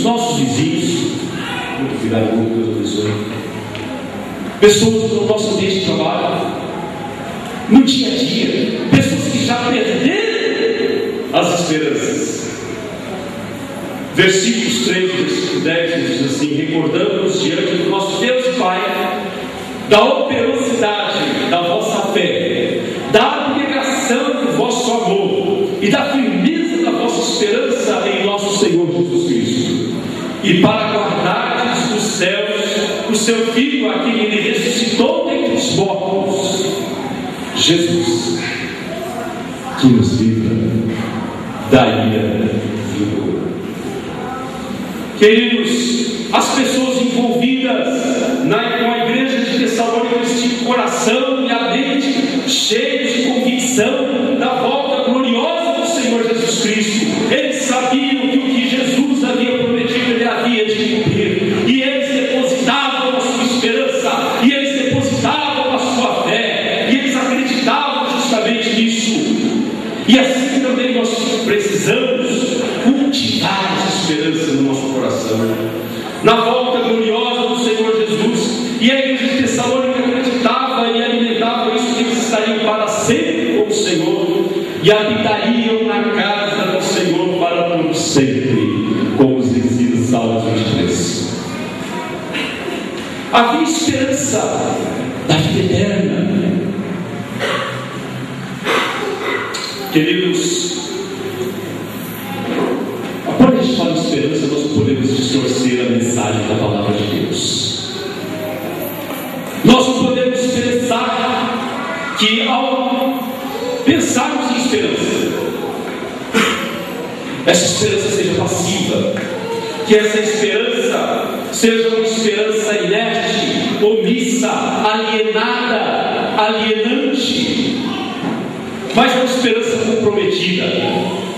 nossos vizinhos, muito obrigado, Deus abençoe, pessoas no nosso ambiente de trabalho, no dia a dia, pessoas que já perderam as esperanças. Versículos 3 e versículo 10 diz assim: recordando-nos diante do nosso Deus e Pai da operosidade da vossa fé, da abnegação do vosso amor e da firmeza da vossa esperança em nosso Senhor Jesus Cristo, e para guardardes dos céus o seu Filho, a quem ele ressuscitou dentre os mortos, Jesus, que nos livra da ira vindoura. Queridos, as pessoas envolvidas com a igreja de Tessalônica tinham coração e a mente cheios de convicção da volta gloriosa do Senhor Jesus Cristo. Eles sabiam que o que Jesus havia prometido ele havia de cumprir, e eles depositavam a sua esperança, e eles depositavam a sua fé, e eles acreditavam justamente nisso. E assim também nós precisamos cultivar essa esperança no nosso coração, na volta gloriosa do Senhor Jesus. E a igreja de Tessalônica acreditava e alimentava isso, que eles estariam para sempre com o Senhor e habitariam na casa do Senhor para todo sempre, como nos ensina Salmos 23. Havia esperança da vida eterna. Queridos, quando a gente fala de esperança, nós não podemos distorcer a mensagem da palavra de Deus. Nós não podemos pensar que, ao pensarmos em esperança, essa esperança seja passiva, que essa esperança seja uma esperança inerte, omissa, alienada, alienante, mas uma esperança comprometida,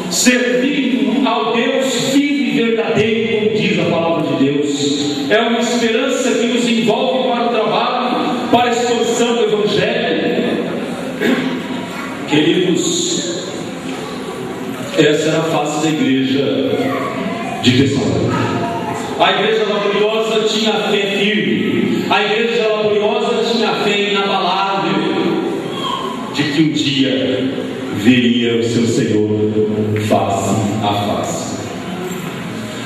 servindo ao Deus vivo e verdadeiro, como diz a palavra de Deus. É uma esperança que nos envolve para o trabalho, para a expansão do Evangelho. Queridos, essa era a face da igreja de Tessalônica. A igreja laboriosa tinha a fé firme, a igreja laboriosa tinha a fé inabalável de que um dia veria o seu Senhor face a face.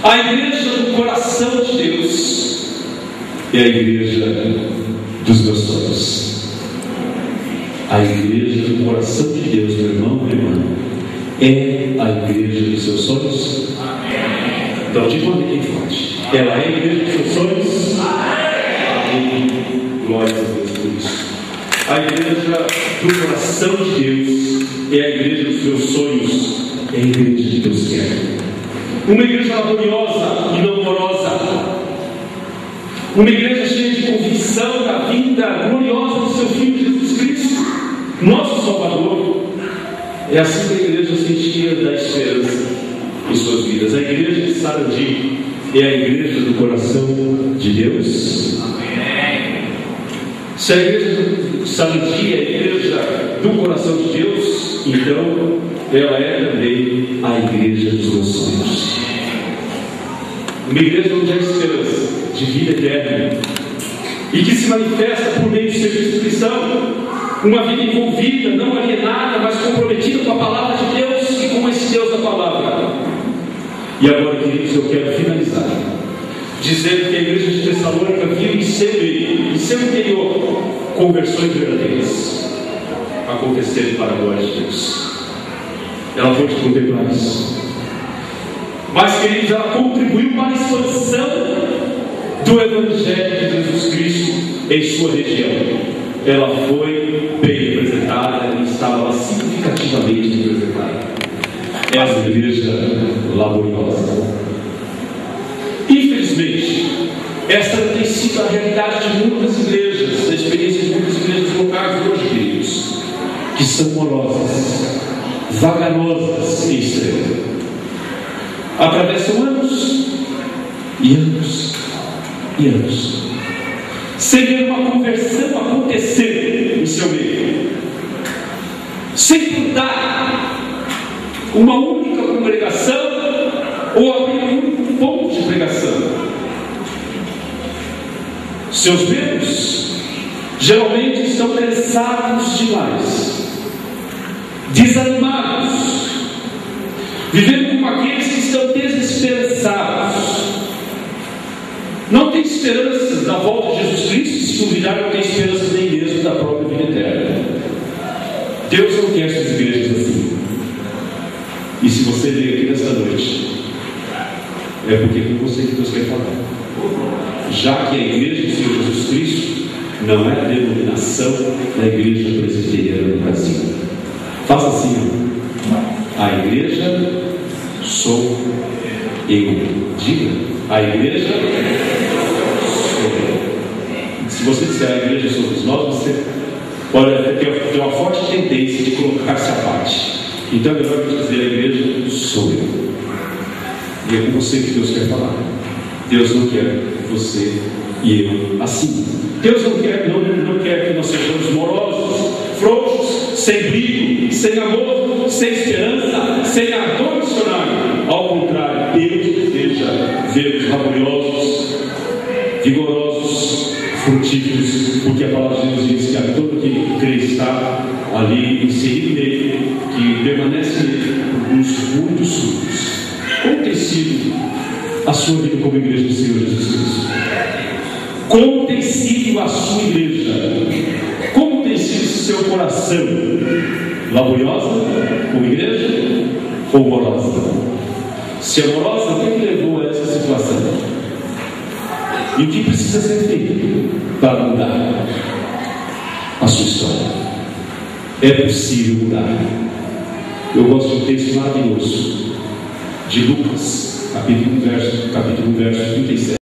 A igreja do coração de Deus é a igreja dos meus sonhos. A igreja do coração de Deus, meu irmão, minha irmã, é a igreja dos seus sonhos. Então, diga uma vez forte: ela é a igreja dos seus sonhos. Amém. Glória a Deus por isso. A igreja do coração de Deus é a igreja dos seus sonhos, é a igreja que Deus quer. Uma igreja laboriosa e não morosa, uma igreja cheia de convicção da vinda gloriosa do seu Filho Jesus Cristo, nosso Salvador. É assim que a igreja sentia da esperança em suas vidas. A igreja de Sarandi é a igreja do coração de Deus. Se a igreja de Sarandi é a igreja do coração de Deus, então ela é também a igreja dos meus sonhos. Uma igreja onde há esperança de vida eterna e que se manifesta por meio do serviço cristão, uma vida envolvida, não alienada, mas comprometida com a palavra de Deus e com esse Deus da palavra. E agora, queridos, eu quero finalizar dizendo que a igreja de Tessalônica viu em seu interior conversões verdadeiras acontecerem para a glória de Deus. Ela pôde contemplar isso, mas, queridos, ela contribuiu para a expansão do Evangelho de Jesus Cristo em sua região. Ela foi bem representada e estava significativamente representada. É a igreja laboriosa. Infelizmente, esta tem sido a realidade de muitas igrejas, a experiência de muitas igrejas locais hoje, queridos, que são morosas, vagarosas em extremo. Atravessam anos e anos e anos sem ver uma conversão acontecer em seu meio, sem fundar uma única congregação ou abrir um único ponto de Seus membros geralmente estão cansados demais, desanimados, vivendo como aqueles que estão desesperançados. Não tem esperança da volta de Jesus Cristo. Se duvidar, não tem esperança nem mesmo da própria vida eterna. Deus não quer essas igrejas assim. E se você veio aqui nesta noite, é porque é com você que Deus quer falar. Já que a igreja do Senhor Jesus Cristo não é a denominação da igreja presbiteriana do Brasil. Faça assim, ó. A igreja sou eu. Diga, a igreja sou eu. Se você disser a igreja somos nós, você pode ter uma forte tendência de colocar-se à parte. Então é melhor dizer a igreja sou eu. E é com você que Deus quer falar. Deus não quer você e eu assim. Deus não quer que nós sejamos morosos, frouxos, sem brilho, sem amor, sem esperança, sem ardor missionário. Ao contrário, Deus deseja ver-nos laboriosos, vigorosos, frutíferos, porque a palavra de Deus diz que a todo que crê está ali inserido nele, que permanece nele, produz muitos frutos. Como tem sido a sua vida como igreja do Senhor Jesus Cristo? Como tem sido a sua igreja? Como tem sido o seu coração? Laboriosa como igreja ou morosa? Se é morosa, o que levou a essa situação? E o que precisa ser feito para mudar a sua história? É possível mudar. Eu gosto de um texto maravilhoso de Lucas, capítulo 1, verso 37.